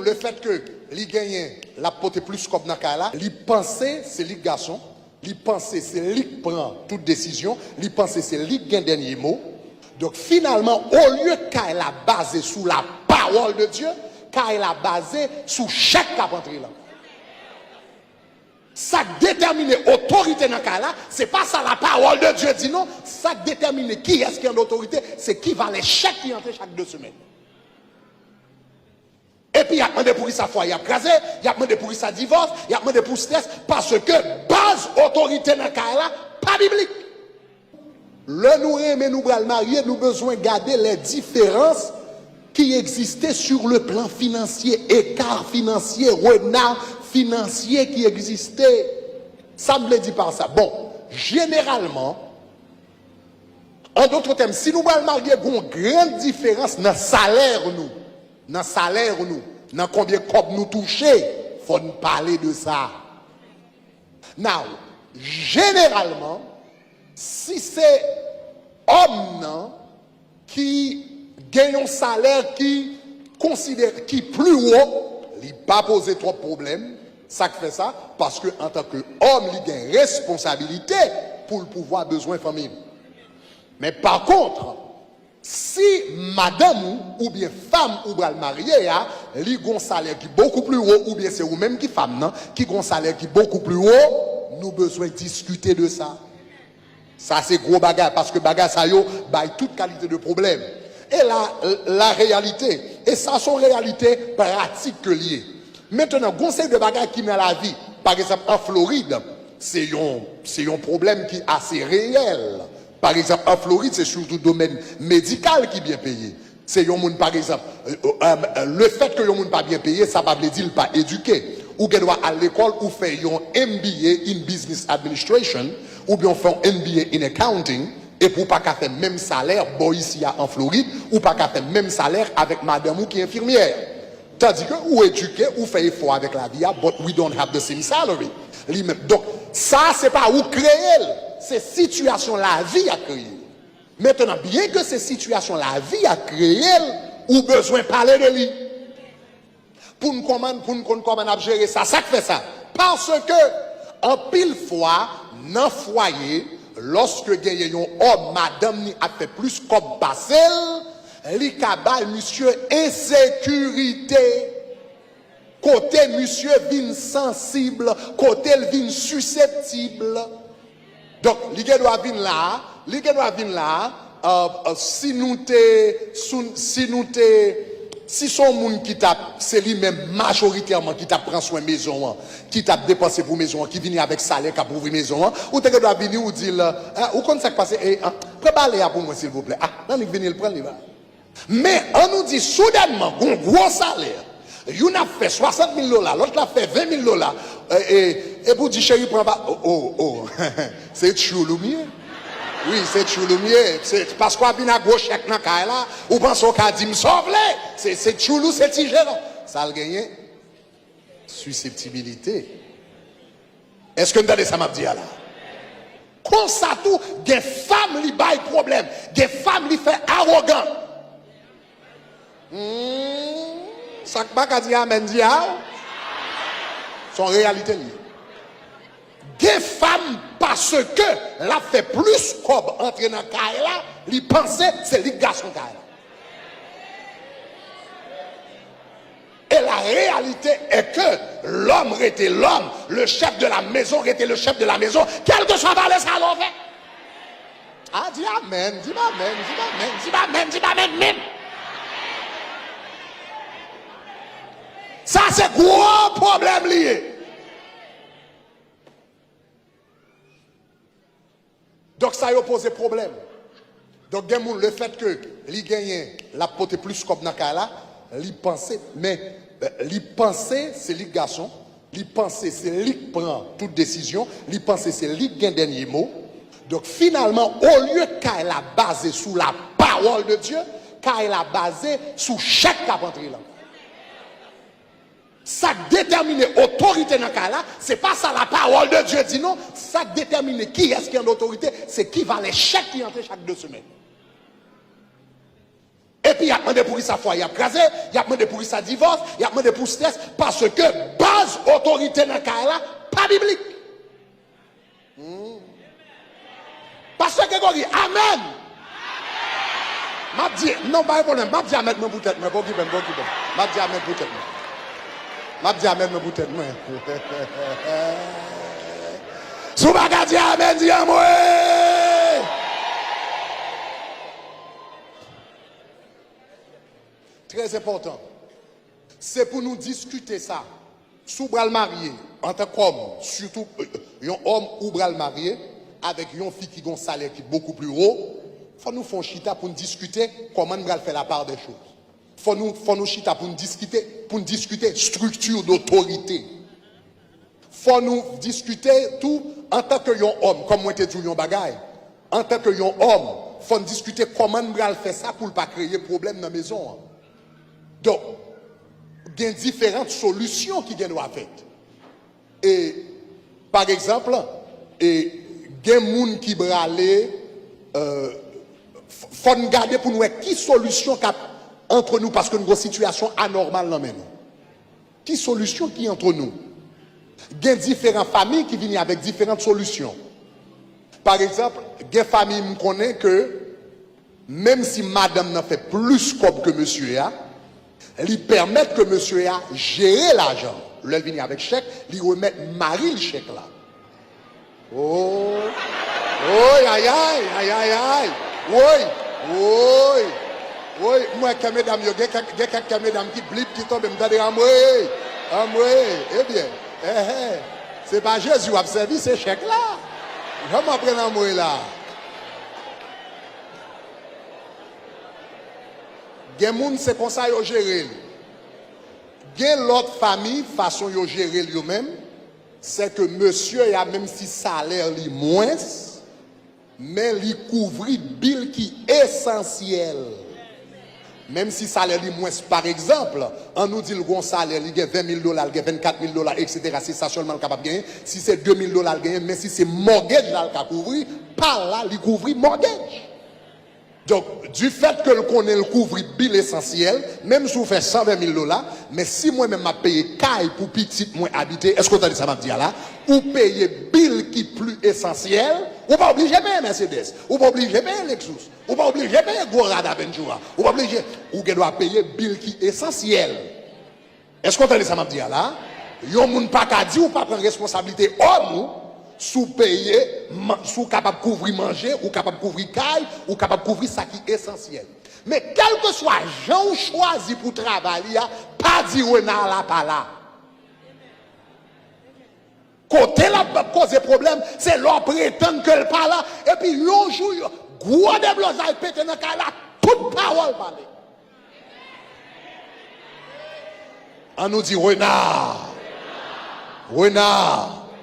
le fait que li gagne la porte plus comme dans là, li penser c'est li garçon, li penser c'est li prend toute décision, li penser c'est li gagne dernier mot. Donc finalement au lieu qu'elle a basé sur la parole de Dieu, qu'elle a basé sur chaque carpentrie là. Ça détermine l'autorité dans ce cas-là, ce n'est pas ça la parole de Dieu dit non, ça détermine qui est-ce qui est en autorité, c'est qui va les chèques qui entrent chaque 2 semaines. Et puis il y a demandé pour sa foi, il y a crasé, il y a demandé pour sa divorce, il y a demandé pour stress, parce que base autorité dans ce cas-là, pas biblique. Le nous aimer, nous le marier, nous besoin de garder les différences qui existaient sur le plan financier, écart financier, renard financier qui existait. Ça me le dit par ça. Bon, généralement, en d'autres termes, si nous allons marier, il y a une grande différence dans le salaire, dans combien de nous toucher, il faut nous parler de ça. Now, généralement, si c'est homme qui gagne un salaire qui considère qui plus haut, il n'a pas posé trop de problèmes. Ça fait ça parce que en tant qu'homme, il a une responsabilité pour le pouvoir besoin famille. Mais par contre, si madame ou bien femme ou bien mariée, il a un salaire qui est beaucoup plus haut, ou bien c'est ou même qui femme non, qui a un salaire qui est beaucoup plus haut, nous besoin discuter de ça. Ça c'est gros bagage parce que bagage ça yo bail toute qualité de problème. Et la réalité, et ça sont réalités pratiques que liées. Maintenant, conseil de bagages qui met la vie, par exemple en Floride, c'est un problème qui est assez réel. Par exemple, en Floride, c'est surtout le domaine médical qui est bien payé. C'est un monde, par exemple, le fait que le monde pas bien payé, ça ne veut pas dire pas éduqué. Ou qu'elle doit à l'école ou faire un MBA in Business Administration, ou bien faire un MBA in Accounting, et pour pas faire même salaire, bon ici en Floride, ou pas faire même salaire avec madame ou qui est infirmière. Tandis que ou éduqué, ou fait effort avec la vie, but we don't have the same salary. Donc, ça, c'est pas ou créer, c'est situation la vie à créer. Maintenant, bien que ces situations la vie à créer, ou besoin de parler de lui. Pour nous comprendre comment gérer ça, ça fait ça. Parce que, en pile fois, dans le foyer, lorsque il y a un homme, madame ni a fait plus comme passer, li kabal monsieur insécurité. Côté monsieur vin sensible, côté vin susceptible. Donc, li doit venir là, si son monde qui tape, c'est lui-même majoritairement qui tape prend soin maison, qui tape dépensé pour maison, qui vient avec salaire qui pour maison, ou tu dois venir ou dire, ou quand ça passe, préparez pour moi s'il vous plaît. Ah, non, il vient le prendre, mais on nous dit soudainement, un gros salaire, il a fait 60 000 $, l'autre a fait 20 000 $, et pour dire chérie, prends pas, c'est chouloumier. Oui, c'est chouloumier. C'est parce qu'on vient à gauche chèque dans là, ou pense qu'on dit me sauve les. C'est choulou, c'est tigéron. Ça a gagné susceptibilité. Est-ce que vous avez ça m'a dit là? Comme ça tout, des femmes qui baillent problème, des femmes qui fait arrogant. Ça ne pas dire amen dia. Son réalité liée. Des femmes parce que la fait plus comme entrer dans le là, li penser c'est les garçons Et la réalité est que l'homme était l'homme, le chef de la maison était le chef de la maison, quel que soit par les salons fait. Ah, dis amen, dis amen, dis amen, dis amen, dis amen, même. Ça c'est gros problème lié. Donc ça a posé problème. Donc le fait que li gagne la pote plus comme dans là, li penser mais li penser c'est li garçon, li penser c'est li prend toute décision, li penser c'est li gagne dernier mot. Donc finalement au lieu qu'elle a basé sur la parole de Dieu, qu'elle a basé sur chaque carpentrie là. Ça détermine l'autorité dans ce cas-là, ce n'est pas ça la parole de Dieu dit non, ça détermine qui est-ce qui est en autorité, c'est qui va les chèques qui entrent chaque 2 semaines. Et puis il y a demandé pour sa foi, il a crasé, il a demandé pour sa divorce, il a demandé pour stress, parce que base autorité dans le cas là, pas biblique. Parce que amen. M'a dit, non, pas de problème, m'a dit amen, mais pour tête, mais pour qui ben, m'a dit amen pour tête. M'a dit amen, mais pour tête, moi. Sous baga dit amen, dis à moi. Très important. C'est pour nous discuter ça. Sous bras marié, en tant qu'homme, surtout un homme ou bras marié, avec une fille qui a un salaire qui est beaucoup plus haut, il faut nous faire chita pour nous discuter comment nous allons faire la part des choses. Il faut nous chita pour nous discuter structure d'autorité. Il faut nous discuter tout en tant que homme, comme moi je te dis un bagaille. En tant que homme, il faut nous discuter comment nous allons faire ça pour ne pas créer de problème dans la maison. Donc, il y a différentes solutions qui doivent être faites. Et, par exemple, il y a des gens qui bralent, faut nous garder pour nous qui solution entre nous parce que nous avons une situation anormale dans nous. Qui solution qui est entre nous? Il y a différentes familles qui viennent avec différentes solutions. Par exemple, il y a des familles qui connaissent que même si madame n'a fait plus que monsieur a, lui permettre que monsieur a géré l'argent. Lui vient avec chèque, lui remettre mari le chèque là. Oh, aïe, aïe. Oui, moi, quand mesdames, il y a quelques mesdames qui blip, qui tombent, me disent, eh bien, c'est pas Jésus qui a servi ces chèques-là. Je m'en prends moi là. Il y a des gens qui c'est comme ça qu'ils gèrent. Il y a l'autre famille, façon de gérer lui-même, c'est que monsieur, même si salaire est moins, mais il couvre bill qui est essentiel. Même si salaire est moins, par exemple, on nous dit le gros salaire, il y a $20 000, il y a $24 000, etc. C'est ça seulement capable de gagner. Si c'est $2 000 gagner, mais si c'est mortgage là, il couvre, par là, il couvre mortgage. Donc, du fait que le connaît le couvre bill essentiel, même si vous faites $120 000, mais si moi-même m'a payé caille pour petit moi habiter, est-ce que vous avez dit ça m'a dit là? Ou payer bill qui est plus essentiel, ou pas obligé de payer Mercedes, ou pas obligé de payer Lexus, ou pas obligé de payer Gorada Benjoua, ou pas obligé, ou doit payer bill qui est essentiel. Est-ce que vous avez dit ça m'a dit là? Yon moun pas qu'à dire ou pas prendre responsabilité homme sous payer, sous capable couvrir manger, ou capable couvrir caille, ou capable couvrir ça qui est essentiel. Mais quel que soit gens choisi pour travailler, pas dire renard là, pas là. Côté là, cause problème, c'est leur prétendre que le pas là, et puis yon jour, gros déblosage pété dans le cas là, toute parole parler. On nous dit renard.